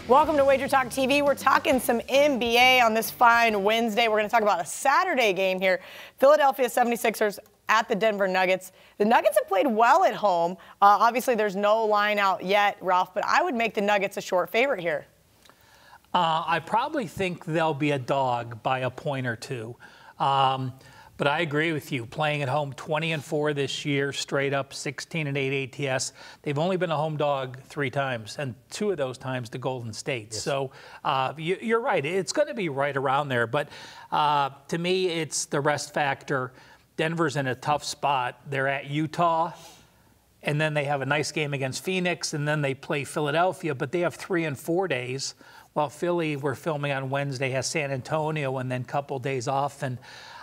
Welcome to WagerTalk TV. We're talking some NBA on this fine Wednesday. We're going to talk about a Saturday game here. Philadelphia 76ers at the Denver Nuggets. The Nuggets have played well at home. Obviously, there's no line out yet, Ralph, but I would make the Nuggets a short favorite here. I probably think they'll be a dog by a point or two. But I agree with you. Playing at home 20-4 this year, straight up 16-8 ATS. They've only been a home dog 3 times, and 2 of those times to Golden State. Yes. So you're right. It's going to be right around there. But to me, it's the rest factor. Denver's in a tough spot. They're at Utah, and then they have a nice game against Phoenix, and then they play Philadelphia. But they have 3 and 4 days. While Philly, we're filming on Wednesday, has San Antonio, and then a couple days off. And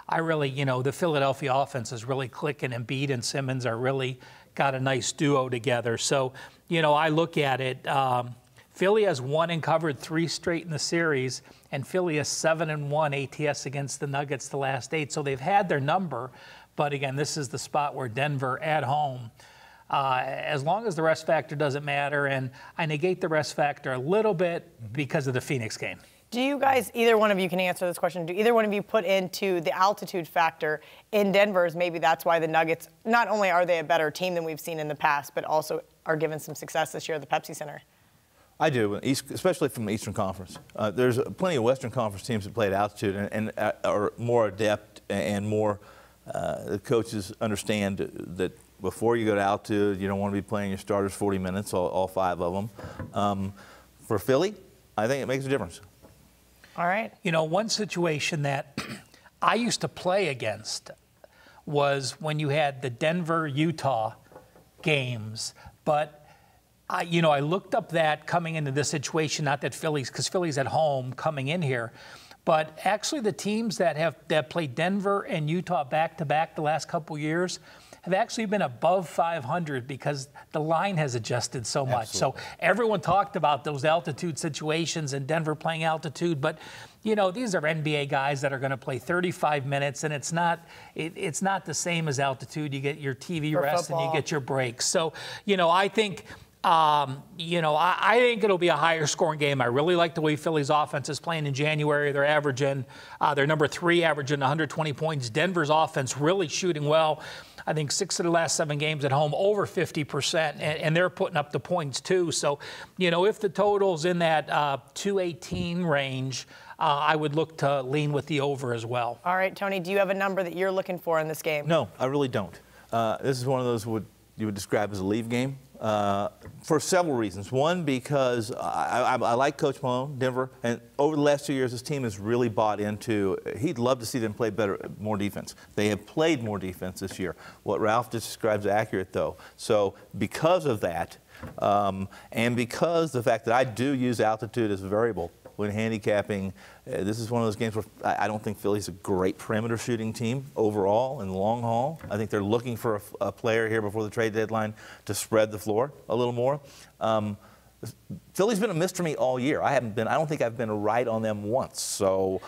I really, the Philadelphia offense is really clicking, and Embiid and Simmons are really got a nice duo together. So, I look at it. Philly has won and covered 3 straight in the series, and Philly is 7-1 ATS against the Nuggets the last 8. So they've had their number. But again, this is the spot where Denver at home, as long as the rest factor doesn't matter, and I negate the rest factor a little bit because of the Phoenix game. Do you guys, either one of you can answer this question, do either one of you put into the altitude factor in Denver's? Maybe that's why the Nuggets, not only are they a better team than we've seen in the past, but also are given some success this year at the Pepsi Center? I do, especially from the Eastern Conference. There's plenty of Western Conference teams that play at altitude and are more adept and more, the coaches understand that before you go to altitude, you don't want to be playing your starters 40 minutes, all 5 of them. For Philly, I think it makes a difference. All right. One situation that I used to play against was when you had the Denver-Utah games. But, I looked up that coming into this situation, not that because Philly's at home coming in here. But actually the teams that played Denver and Utah back-to-back the last couple years have actually been above 500 because the line has adjusted so much. Absolutely. So everyone talked about those altitude situations and Denver playing altitude, but these are NBA guys that are going to play 35 minutes, and it's not the same as altitude. You get your TV rest football, and you get your breaks. So I think. I think it'll be a higher scoring game. I really like the way Philly's offense is playing in January. They're averaging, they're number 3, averaging 120 points. Denver's offense really shooting well. I think 6 of the last 7 games at home, over 50%, and they're putting up the points too. So, if the total's in that 218 range, I would look to lean with the over as well. All right, Tony, do you have a number that you're looking for in this game? No, I really don't. This is one of those you would describe as a leave game. For several reasons. One, because I like Coach Malone, Denver, and over the last 2 years, this team has really bought into. He'd love to see them play more defense. They have played more defense this year. What Ralph just describes is accurate, though. So because of that, and because the fact that I do use altitude as a variable when handicapping, this is one of those games where I don't think Philly's a great perimeter shooting team overall in the long haul. I think they're looking for a player here before the trade deadline to spread the floor a little more. Philly's been a miss to me all year. I don't think I've been right on them once. So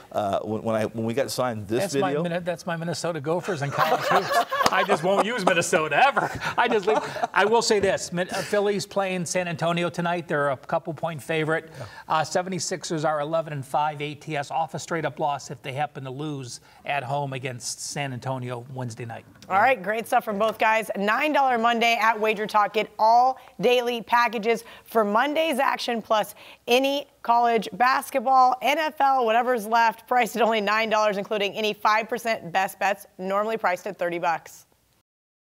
when we got signed this video, that's my Minnesota Gophers and college hoops. I just won't use Minnesota ever. I will say this: Philly's playing San Antonio tonight. They're a couple-point favorite. 76ers are 11-5 ATS, off a straight-up loss if they happen to lose at home against San Antonio Wednesday night. All right, great stuff from both guys. $9 Monday at WagerTalk. Get all daily packages for Monday's action plus any college basketball, NFL, whatever's left, priced at only $9, including any 5% best bets, normally priced at $30.